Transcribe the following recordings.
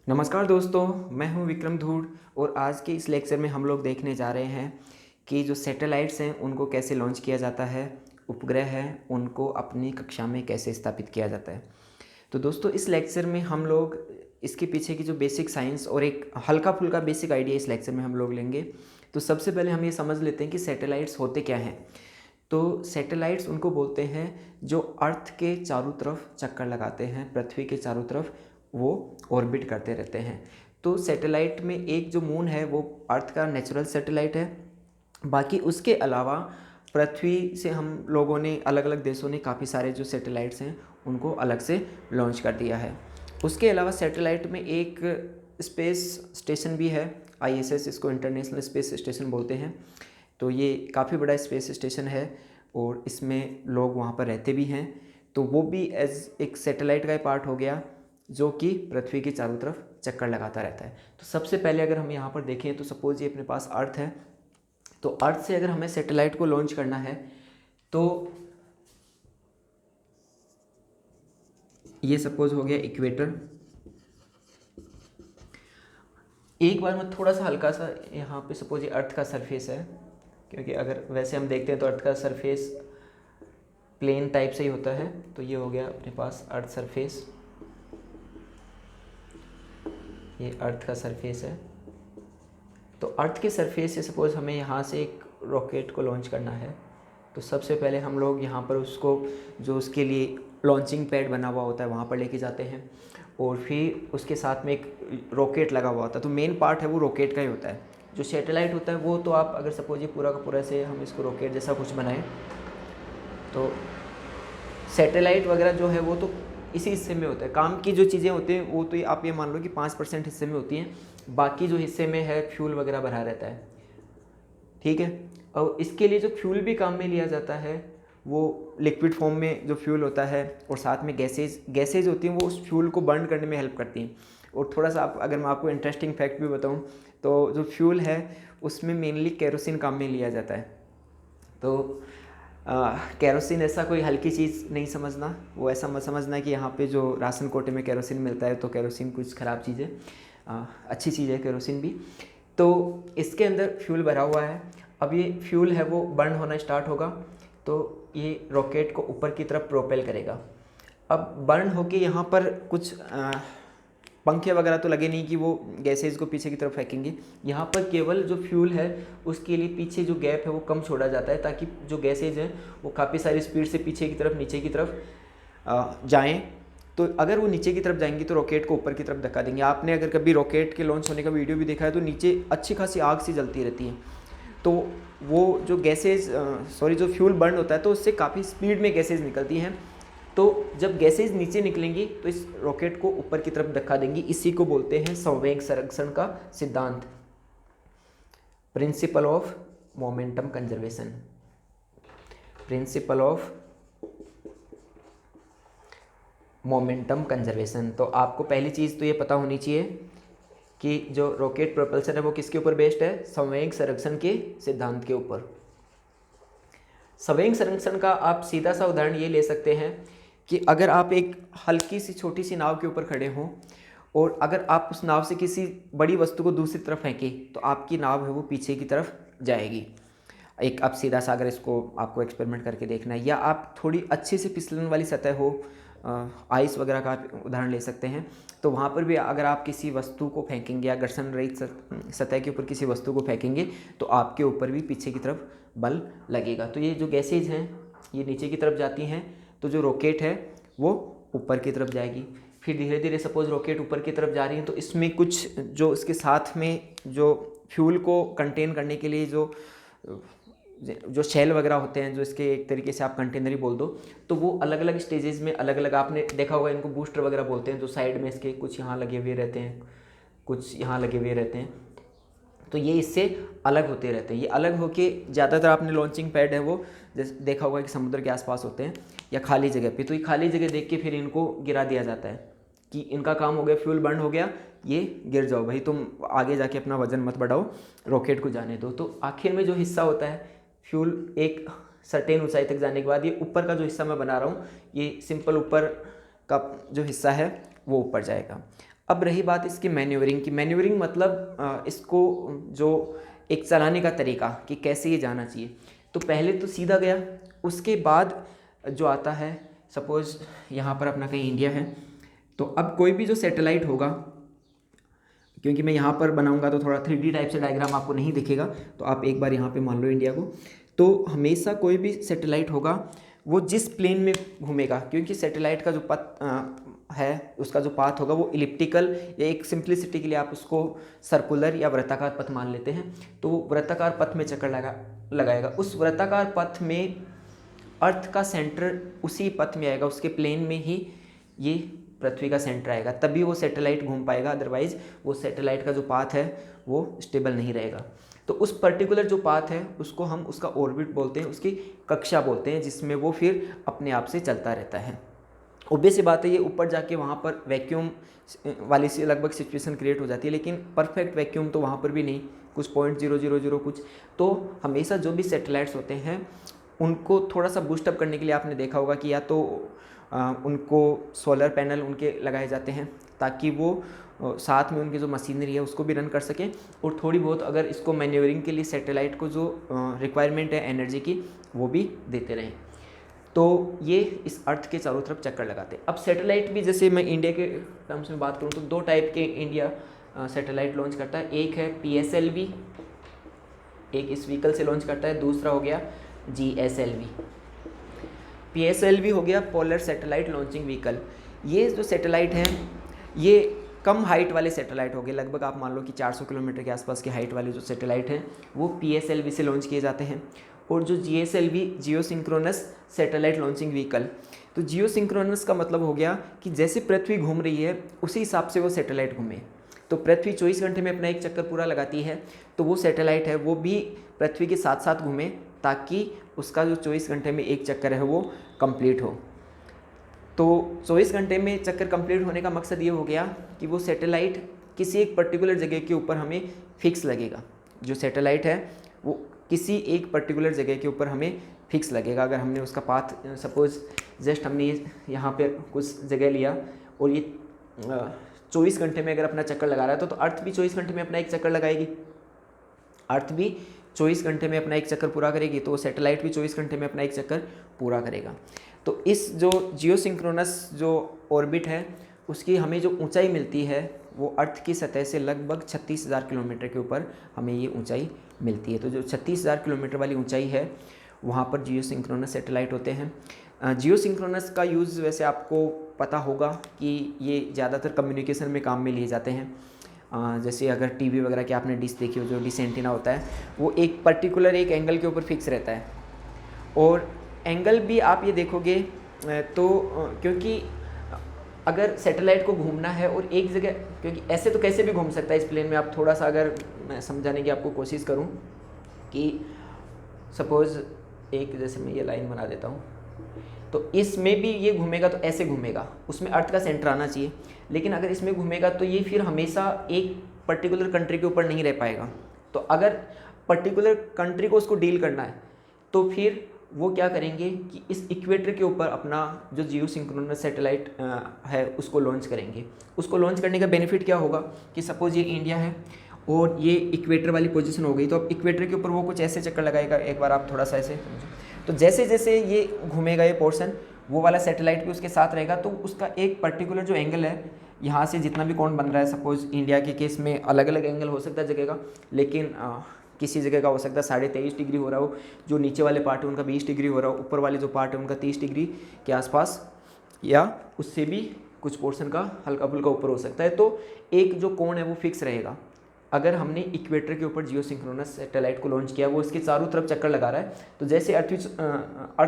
नमस्कार दोस्तों, मैं हूं विक्रम धूड़ और आज के इस लेक्चर में हम लोग देखने जा रहे हैं कि जो सैटेलाइट्स हैं उनको कैसे लॉन्च किया जाता है, उपग्रह हैं उनको अपनी कक्षा में कैसे स्थापित किया जाता है। तो दोस्तों इस लेक्चर में हम लोग इसके पीछे की जो बेसिक साइंस और एक हल्का फुल्का बेसिक आइडिया इस लेक्चर में हम लोग लेंगे। तो सबसे पहले हम ये समझ लेते हैं कि सैटेलाइट्स होते क्या हैं। तो सैटेलाइट्स उनको बोलते हैं जो अर्थ के चारों तरफ चक्कर लगाते हैं, पृथ्वी के चारों तरफ वो ऑर्बिट करते रहते हैं। तो सैटेलाइट में एक जो मून है वो अर्थ का नेचुरल सैटेलाइट है। बाकी उसके अलावा पृथ्वी से हम लोगों ने अलग अलग देशों ने काफ़ी सारे जो सैटेलाइट्स हैं उनको अलग से लॉन्च कर दिया है। उसके अलावा सैटेलाइट में एक स्पेस स्टेशन भी है, ISS, इसको इंटरनेशनल स्पेस स्टेशन बोलते हैं। तो ये काफ़ी बड़ा स्पेस स्टेशन है और इसमें लोग वहाँ पर रहते भी हैं। तो वो भी एज एक सैटेलाइट का पार्ट हो गया जो कि पृथ्वी के चारों तरफ चक्कर लगाता रहता है। तो सबसे पहले अगर हम यहाँ पर देखें तो सपोज ये अपने पास अर्थ है। तो अर्थ से अगर हमें सैटेलाइट को लॉन्च करना है तो ये सपोज हो गया इक्वेटर। एक बार मैं थोड़ा सा हल्का सा यहाँ पे सपोज ये अर्थ का सरफेस है, क्योंकि अगर वैसे हम देखते हैं तो अर्थ का सरफेस प्लेन टाइप से ही होता है। तो ये हो गया अपने पास अर्थ सरफेस, ये अर्थ का सरफेस है। तो अर्थ के सरफेस से सपोज़ हमें यहाँ से एक रॉकेट को लॉन्च करना है। तो सबसे पहले हम लोग यहाँ पर उसको जो उसके लिए लॉन्चिंग पैड बना हुआ होता है वहाँ पर लेके जाते हैं और फिर उसके साथ में एक रॉकेट लगा हुआ होता है। तो मेन पार्ट है वो रॉकेट का ही होता है। जो सैटेलाइट होता है वो तो आप अगर सपोज ये पूरा का पूरा से हम इसको रॉकेट जैसा कुछ बनाएं तो सैटेलाइट वगैरह जो है वो तो इसी हिस्से में होता है। काम की जो चीज़ें होती हैं वो तो आप ये मान लो कि 5% हिस्से में होती हैं, बाकी जो हिस्से में है फ्यूल वगैरह भरा रहता है। ठीक है। और इसके लिए जो फ्यूल भी काम में लिया जाता है वो लिक्विड फॉर्म में जो फ्यूल होता है और साथ में गैसेज होती हैं वो उस फ्यूल को बर्न करने में हेल्प करती हैं। और थोड़ा सा अगर मैं आपको इंटरेस्टिंग फैक्ट भी बताऊँ तो जो फ्यूल है उसमें मेनली केरोसिन काम में लिया जाता है। तो केरोसिन ऐसा कोई हल्की चीज़ नहीं समझना, वो ऐसा मत समझना कि यहाँ पे जो राशन कोटे में केरोसिन मिलता है तो केरोसिन कुछ ख़राब चीज़ है। अच्छी चीज़ है केरोसिन भी। तो इसके अंदर फ्यूल भरा हुआ है। अब ये फ्यूल है वो बर्न होना स्टार्ट होगा तो ये रॉकेट को ऊपर की तरफ प्रोपेल करेगा। अब बर्न होके यहाँ पर कुछ पंखे वगैरह तो लगे नहीं कि वो गैसेज को पीछे की तरफ फेंकेंगे। यहाँ पर केवल जो फ्यूल है उसके लिए पीछे जो गैप है वो कम छोड़ा जाता है ताकि जो गैसेज हैं वो काफ़ी सारी स्पीड से पीछे की तरफ नीचे की तरफ जाएं। तो अगर वो नीचे की तरफ जाएंगी तो रॉकेट को ऊपर की तरफ धक्का देंगे। आपने अगर कभी रॉकेट के लॉन्च होने का वीडियो भी देखा है तो नीचे अच्छी खासी आग सी जलती रहती है। तो वो जो जो फ्यूल बर्न होता है तो उससे काफ़ी स्पीड में गैसेज निकलती हैं। तो जब गैसेज नीचे निकलेंगी तो इस रॉकेट को ऊपर की तरफ धक्का देंगी। इसी को बोलते हैं संवेग संरक्षण का सिद्धांत, principle of momentum conservation, principle of momentum conservation. तो आपको पहली चीज़ तो ये पता होनी चाहिए कि जो रॉकेट प्रोपल्सन है वो किसके ऊपर बेस्ड है, संवेग संरक्षण के सिद्धांत के ऊपर। संवेग संरक्षण का आप सीधा सा उदाहरण ये ले सकते हैं कि अगर आप एक हल्की सी छोटी सी नाव के ऊपर खड़े हों और अगर आप उस नाव से किसी बड़ी वस्तु को दूसरी तरफ फेंकें तो आपकी नाव है वो पीछे की तरफ जाएगी। एक आप सीधा सा अगर इसको आपको एक्सपेरिमेंट करके देखना है, या आप थोड़ी अच्छी सी फिसलन वाली सतह हो, आइस वगैरह का आप उदाहरण ले सकते हैं। तो वहाँ पर भी अगर आप किसी वस्तु को फेंकेंगे या घर्षण रहित सतह के ऊपर किसी वस्तु को फेंकेंगे तो आपके ऊपर भी पीछे की तरफ बल लगेगा। तो ये जो गैसेज हैं ये नीचे की तरफ जाती हैं तो जो रॉकेट है वो ऊपर की तरफ जाएगी। फिर धीरे धीरे सपोज रॉकेट ऊपर की तरफ जा रही है तो इसमें कुछ जो इसके साथ में जो फ्यूल को कंटेन करने के लिए जो शेल वगैरह होते हैं, जो इसके एक तरीके से आप कंटेनर ही बोल दो, तो वो अलग अलग स्टेजेस में अलग अलग, आपने देखा होगा इनको बूस्टर वगैरह बोलते हैं। जो साइड में इसके कुछ यहाँ लगे हुए रहते हैं, कुछ यहाँ लगे हुए रहते हैं। तो ये इससे अलग होते रहते हैं। ये अलग होके ज़्यादातर आपने लॉन्चिंग पैड है वो जैसे देखा होगा कि समुद्र के आसपास होते हैं या खाली जगह पे। तो ये खाली जगह देख के फिर इनको गिरा दिया जाता है कि इनका काम हो गया, फ्यूल बर्न हो गया, ये गिर जाओ भाई, तुम आगे जाके अपना वजन मत बढ़ाओ, रॉकेट को जाने दो। तो आखिर में जो हिस्सा होता है फ्यूल एक सर्टेन ऊंचाई तक जाने के बाद ये ऊपर का जो हिस्सा मैं बना रहा हूँ, ये सिंपल ऊपर का जो हिस्सा है वो ऊपर जाएगा। अब रही बात इसकी मैन्यूवरिंग की। मैन्यूवरिंग मतलब इसको जो एक चलाने का तरीका कि कैसे ये जाना चाहिए। तो पहले तो सीधा गया, उसके बाद जो आता है, सपोज़ यहाँ पर अपना कहीं इंडिया है, तो अब कोई भी जो सैटेलाइट होगा, क्योंकि मैं यहाँ पर बनाऊँगा तो थोड़ा 3D टाइप से डायग्राम आपको नहीं दिखेगा, तो आप एक बार यहाँ पे मान लो इंडिया को, तो हमेशा कोई भी सैटेलाइट होगा वो जिस प्लेन में घूमेगा, क्योंकि सैटेलाइट का जो पथ है, उसका जो पाथ होगा वो इलिप्टिकल, या एक सिंप्लिसिटी के लिए आप उसको सर्कुलर या वृत्ताकार पथ मान लेते हैं, तो वो वृत्ताकार पथ में चक्कर लगाएगा। उस वृत्ताकार पथ में अर्थ का सेंटर उसी पथ में आएगा, उसके प्लेन में ही ये पृथ्वी का सेंटर आएगा, तभी वो सैटेलाइट घूम पाएगा, अदरवाइज वो सैटेलाइट का जो पाथ है वो स्टेबल नहीं रहेगा। तो उस पर्टिकुलर जो पाथ है उसको हम उसका ऑर्बिट बोलते हैं, उसकी कक्षा बोलते हैं, जिसमें वो फिर अपने आप से चलता रहता है। ऑब्वियस सी बात है, ये ऊपर जाके वहाँ पर वैक्यूम वाली से लगभग सिचुएशन क्रिएट हो जाती है, लेकिन परफेक्ट वैक्यूम तो वहाँ पर भी नहीं, कुछ 0.000 कुछ। तो हमेशा जो भी सैटेलाइट्स होते हैं उनको थोड़ा सा बूस्टअप करने के लिए आपने देखा होगा कि या तो उनको सोलर पैनल उनके लगाए जाते हैं, ताकि वो साथ में उनकी जो मशीनरी है उसको भी रन कर सकें, और थोड़ी बहुत अगर इसको मैन्यूवरिंग के लिए सैटेलाइट को जो रिक्वायरमेंट है एनर्जी की वो भी देते रहें। तो ये इस अर्थ के चारों तरफ चक्कर लगाते हैं। अब सैटेलाइट भी, जैसे मैं इंडिया के टर्म्स में बात करूँ तो 2 टाइप के इंडिया सैटेलाइट लॉन्च करता है। एक है PSLV, एक इस व्हीकल से लॉन्च करता है, दूसरा हो गया GSLV। PSLV हो गया पोलर सैटेलाइट लॉन्चिंग व्हीकल। ये जो सैटेलाइट हैं ये कम हाइट वाले सैटेलाइट हो गए, लगभग आप मान लो कि 400 किलोमीटर के आसपास की हाइट वाले जो सैटेलाइट हैं वो PSLV से लॉन्च किए जाते हैं। और जो GSLV, जियो सिंक्रोनस सैटेलाइट लॉन्चिंग व्हीकल, तो जियो सिंक्रोनस का मतलब हो गया कि जैसे पृथ्वी घूम रही है उसी हिसाब से वो सैटेलाइट घूमे। तो पृथ्वी 24 घंटे में अपना एक चक्कर पूरा लगाती है, तो वो सैटेलाइट है वो भी पृथ्वी के साथ साथ घूमे, ताकि उसका जो 24 घंटे में एक चक्कर है वो कंप्लीट हो। तो 24 घंटे में चक्कर कंप्लीट होने का मकसद ये हो गया कि वो सैटेलाइट किसी एक पर्टिकुलर जगह के ऊपर हमें फिक्स लगेगा। जो सैटेलाइट है वो किसी एक पर्टिकुलर जगह के ऊपर हमें फिक्स लगेगा। अगर हमने उसका पाथ, सपोज़ जस्ट हमने यहाँ पे कुछ जगह लिया और ये 24 घंटे में अगर अपना चक्कर लगा रहा है, तो अर्थ भी 24 घंटे में अपना एक चक्कर लगाएगी, अर्थ भी 24 घंटे में अपना एक चक्कर पूरा करेगी, तो सैटेलाइट भी 24 घंटे में अपना एक चक्कर पूरा करेगा। तो इस जो जियो सिंक्रोनस जो ऑर्बिट है उसकी हमें जो ऊंचाई मिलती है वो अर्थ की सतह से लगभग 36,000 किलोमीटर के ऊपर हमें ये ऊंचाई मिलती है। तो जो 36,000 किलोमीटर वाली ऊंचाई है वहाँ पर जियो सिंक्रोनस सैटेलाइट होते हैं। जियो सिंक्रोनस का यूज़ वैसे आपको पता होगा कि ये ज़्यादातर कम्युनिकेशन में काम में लिए जाते हैं। जैसे अगर टीवी वगैरह की आपने डिश देखी हो, जो डिश एंटीना होता है वो एक पर्टिकुलर एक एंगल के ऊपर फिक्स रहता है, और एंगल भी आप ये देखोगे तो क्योंकि अगर सैटेलाइट को घूमना है और एक जगह, क्योंकि ऐसे तो कैसे भी घूम सकता है इस प्लेन में, आप थोड़ा सा अगर मैं समझाने की आपको कोशिश करूं कि सपोज़ एक, जैसे मैं ये लाइन बना देता हूं, तो इसमें भी ये घूमेगा तो ऐसे घूमेगा, उसमें अर्थ का सेंटर आना चाहिए, लेकिन अगर इसमें घूमेगा तो ये फिर हमेशा एक पर्टिकुलर कंट्री के ऊपर नहीं रह पाएगा। तो अगर पर्टिकुलर कंट्री को उसको डील करना है तो फिर वो क्या करेंगे कि इस इक्वेटर के ऊपर अपना जो जियो सिंक्रोनस सैटेलाइट है उसको लॉन्च करेंगे। उसको लॉन्च करने का बेनिफिट क्या होगा कि सपोज़ ये इंडिया है और ये इक्वेटर वाली पोजीशन हो गई, तो अब इक्वेटर के ऊपर वो कुछ ऐसे चक्कर लगाएगा, एक बार आप थोड़ा सा ऐसे समझो, तो जैसे जैसे ये घूमेगा ये पोर्शन, वो वाला सैटेलाइट भी उसके साथ रहेगा, तो उसका एक पर्टिकुलर जो एंगल है यहाँ से जितना भी कोण बन रहा है, सपोज़ इंडिया के केस में अलग अलग एंगल हो सकता है जगह का, लेकिन किसी जगह का हो सकता है 23.5 डिग्री हो रहा हो, जो नीचे वाले पार्ट है उनका 20 डिग्री हो रहा हो, ऊपर वाले जो पार्ट है उनका 30 डिग्री के आसपास या उससे भी कुछ पोर्शन का हल्का फुल्का ऊपर हो सकता है। तो एक जो कोण है वो फिक्स रहेगा। अगर हमने इक्वेटर के ऊपर जियो सिंक्रोनस सैटेलाइट को लॉन्च किया, वो इसके चारों तरफ चक्कर लगा रहा है, तो जैसे अर्थ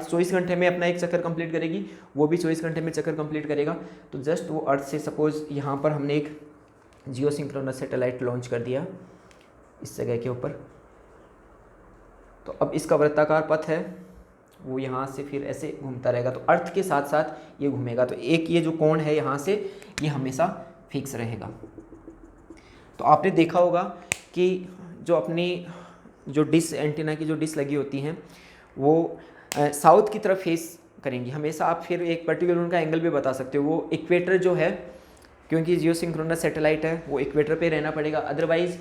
24 घंटे में अपना एक चक्कर कंप्लीट करेगी, वो भी 24 घंटे में चक्कर कंप्लीट करेगा। तो जस्ट वो अर्थ से, सपोज़ यहाँ पर हमने एक जियो सिंक्रोनस सैटेलाइट लॉन्च कर दिया इस जगह के ऊपर, तो अब इसका वृत्ताकार पथ है वो यहाँ से फिर ऐसे घूमता रहेगा, तो अर्थ के साथ साथ ये घूमेगा, तो एक ये जो कोण है यहाँ से ये हमेशा फिक्स रहेगा। तो आपने देखा होगा कि जो अपनी जो डिश एंटीना की जो डिश लगी होती हैं वो साउथ की तरफ फेस करेंगी हमेशा। आप फिर एक पर्टिकुलर उनका एंगल भी बता सकते हो। वो इक्वेटर जो है क्योंकि जियो सिंक्रोनस सैटेलाइट है वो इक्वेटर पे रहना पड़ेगा, अदरवाइज़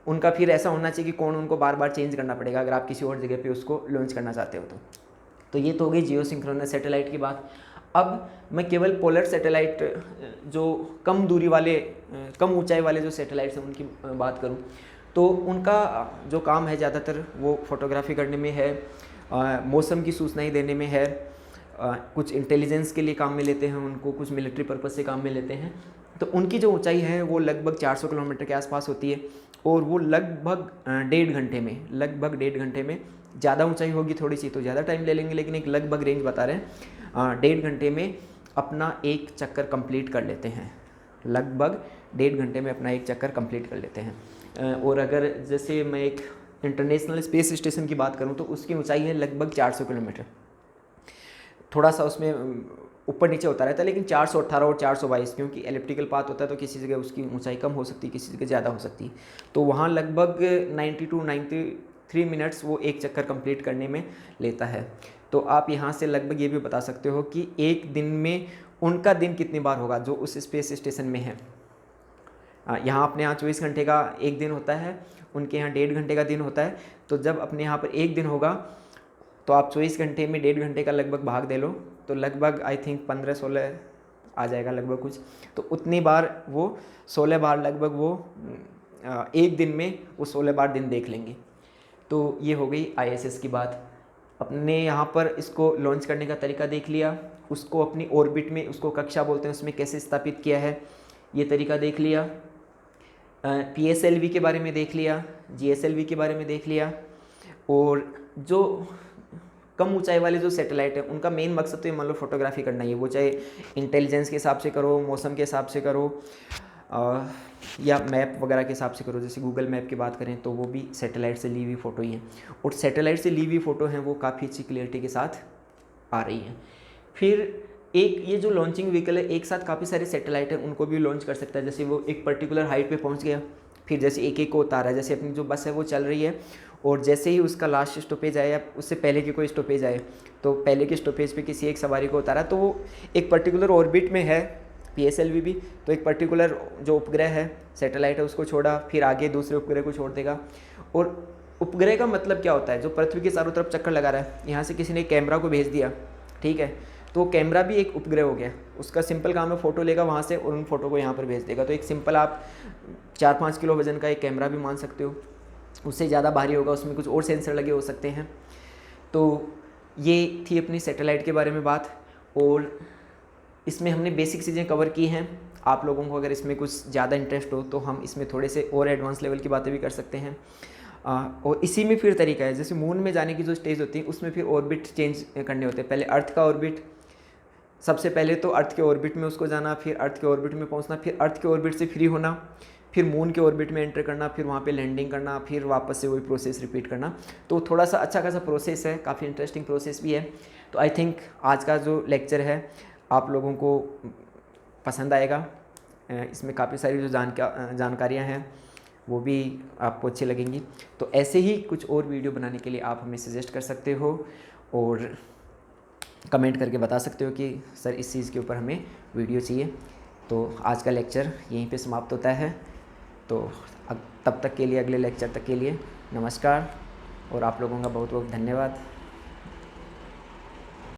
उनका फिर ऐसा होना चाहिए कि कौन उनको बार बार चेंज करना पड़ेगा अगर आप किसी और जगह पे उसको लॉन्च करना चाहते हो तो ये तो हो गई जियो सिंक्रोनस सैटेलाइट की बात। अब मैं केवल पोलर सैटेलाइट जो कम दूरी वाले कम ऊंचाई वाले जो सैटेलाइट्स हैं उनकी बात करूं तो उनका जो काम है ज़्यादातर वो फोटोग्राफी करने में है, मौसम की सूचनाएं देने में है, कुछ इंटेलिजेंस के लिए काम में लेते हैं उनको, कुछ मिलिट्री पर्पस से काम में लेते हैं। तो उनकी जो ऊंचाई है वो लगभग 400 किलोमीटर के आसपास होती है और वो लगभग 1.5 घंटे में ज़्यादा ऊंचाई होगी थोड़ी सी तो ज़्यादा टाइम ले लेंगे, लेकिन एक लगभग रेंज बता रहे हैं 1.5 घंटे में अपना एक चक्कर कंप्लीट कर लेते हैं, लगभग 1.5 घंटे में अपना एक चक्कर कंप्लीट कर लेते हैं। और अगर जैसे मैं एक इंटरनेशनल स्पेस स्टेशन की बात करूं तो उसकी ऊंचाई है लगभग 400 किलोमीटर, थोड़ा सा उसमें ऊपर नीचे होता रहता है, लेकिन 418 और 422 क्योंकि एलिप्टिकल पाथ होता है तो किसी जगह उसकी ऊंचाई कम हो सकती है, किसी जगह ज़्यादा हो सकती है। तो वहाँ लगभग 90 to 93 मिनट्स वो एक चक्कर कंप्लीट करने में लेता है। तो आप यहाँ से लगभग ये भी बता सकते हो कि एक दिन में उनका दिन कितनी बार होगा जो उस स्पेस स्टेशन में है। यहाँ अपने यहाँ 24 घंटे का एक दिन होता है, उनके यहाँ 1.5 घंटे का दिन होता है। तो जब अपने यहाँ पर एक दिन होगा तो आप 24 घंटे में 1.5 घंटे का लगभग भाग दे लो तो लगभग आई थिंक 15-16 आ जाएगा लगभग कुछ। तो उतनी बार वो 16 बार लगभग वो एक दिन में वो 16 बार दिन देख लेंगे। तो ये हो गई ISS की बात। अपने यहाँ पर इसको लॉन्च करने का तरीका देख लिया, उसको अपनी ऑर्बिट में, उसको कक्षा बोलते हैं, उसमें कैसे स्थापित किया है ये तरीका देख लिया। PSLV के बारे में देख लिया, GSLV के बारे में देख लिया। और जो कम ऊंचाई वाले जो सैटेलाइट है उनका मेन मकसद तो ये मान लो फोटोग्राफी करना ही है, वो चाहे इंटेलिजेंस के हिसाब से करो, मौसम के हिसाब से करो या मैप वगैरह के हिसाब से करो। जैसे गूगल मैप की बात करें तो वो भी सैटेलाइट से ली हुई फ़ोटो ही है, और सैटेलाइट से ली हुई फ़ोटो हैं वो काफ़ी अच्छी क्लियरिटी के साथ आ रही है। फिर एक ये जो लॉन्चिंग व्हीकल है एक साथ काफ़ी सारे सैटेलाइट हैं उनको भी लॉन्च कर सकता है। जैसे वो एक पर्टिकुलर हाइट पे पहुंच गया, फिर जैसे एक एक को उतारा है, जैसे अपनी जो बस है वो चल रही है और जैसे ही उसका लास्ट स्टॉपेज आए या उससे पहले की कोई स्टॉपेज आए तो पहले के स्टॉपेज पे किसी एक सवारी को उतारा तो वो एक पर्टिकुलर ऑर्बिट में है, PSLV भी। तो एक पर्टिकुलर जो उपग्रह है सैटेलाइट है उसको छोड़ा, फिर आगे दूसरे उपग्रह को छोड़ देगा। और उपग्रह का मतलब क्या होता है, जो पृथ्वी के चारों तरफ चक्कर लगा रहा है, यहाँ से किसी ने कैमरा को भेज दिया, ठीक है, तो कैमरा भी एक उपग्रह हो गया। उसका सिंपल काम है फ़ोटो लेगा वहाँ से और उन फोटो को यहाँ पर भेज देगा। तो एक सिंपल आप 4-5 किलो वजन का एक कैमरा भी मान सकते हो, उससे ज़्यादा भारी होगा, उसमें कुछ और सेंसर लगे हो सकते हैं। तो ये थी अपनी सैटेलाइट के बारे में बात, और इसमें हमने बेसिक चीज़ें कवर की हैं। आप लोगों को अगर इसमें कुछ ज़्यादा इंटरेस्ट हो तो हम इसमें थोड़े से और एडवांस लेवल की बातें भी कर सकते हैं। और इसी में फिर तरीका है, जैसे मून में जाने की जो स्टेज होती है उसमें फिर ऑर्बिट चेंज करने होते हैं। पहले अर्थ का ऑर्बिट, सबसे पहले तो अर्थ के ऑर्बिट में उसको जाना, फिर अर्थ के ऑर्बिट में पहुंचना, फिर अर्थ के ऑर्बिट से फ्री होना, फिर मून के ऑर्बिट में एंटर करना, फिर वहाँ पे लैंडिंग करना, फिर वापस से वही प्रोसेस रिपीट करना। तो थोड़ा सा अच्छा खासा प्रोसेस है, काफ़ी इंटरेस्टिंग प्रोसेस भी है। तो आई थिंक आज का जो लेक्चर है आप लोगों को पसंद आएगा। इसमें काफ़ी सारी जो जानकारियाँ हैं वो भी आपको अच्छी लगेंगी। तो ऐसे ही कुछ और वीडियो बनाने के लिए आप हमें सजेस्ट कर सकते हो और कमेंट करके बता सकते हो कि सर इस चीज़ के ऊपर हमें वीडियो चाहिए। तो आज का लेक्चर यहीं पे समाप्त होता है। तो तब तक के लिए, अगले लेक्चर तक के लिए नमस्कार और आप लोगों का बहुत बहुत धन्यवाद।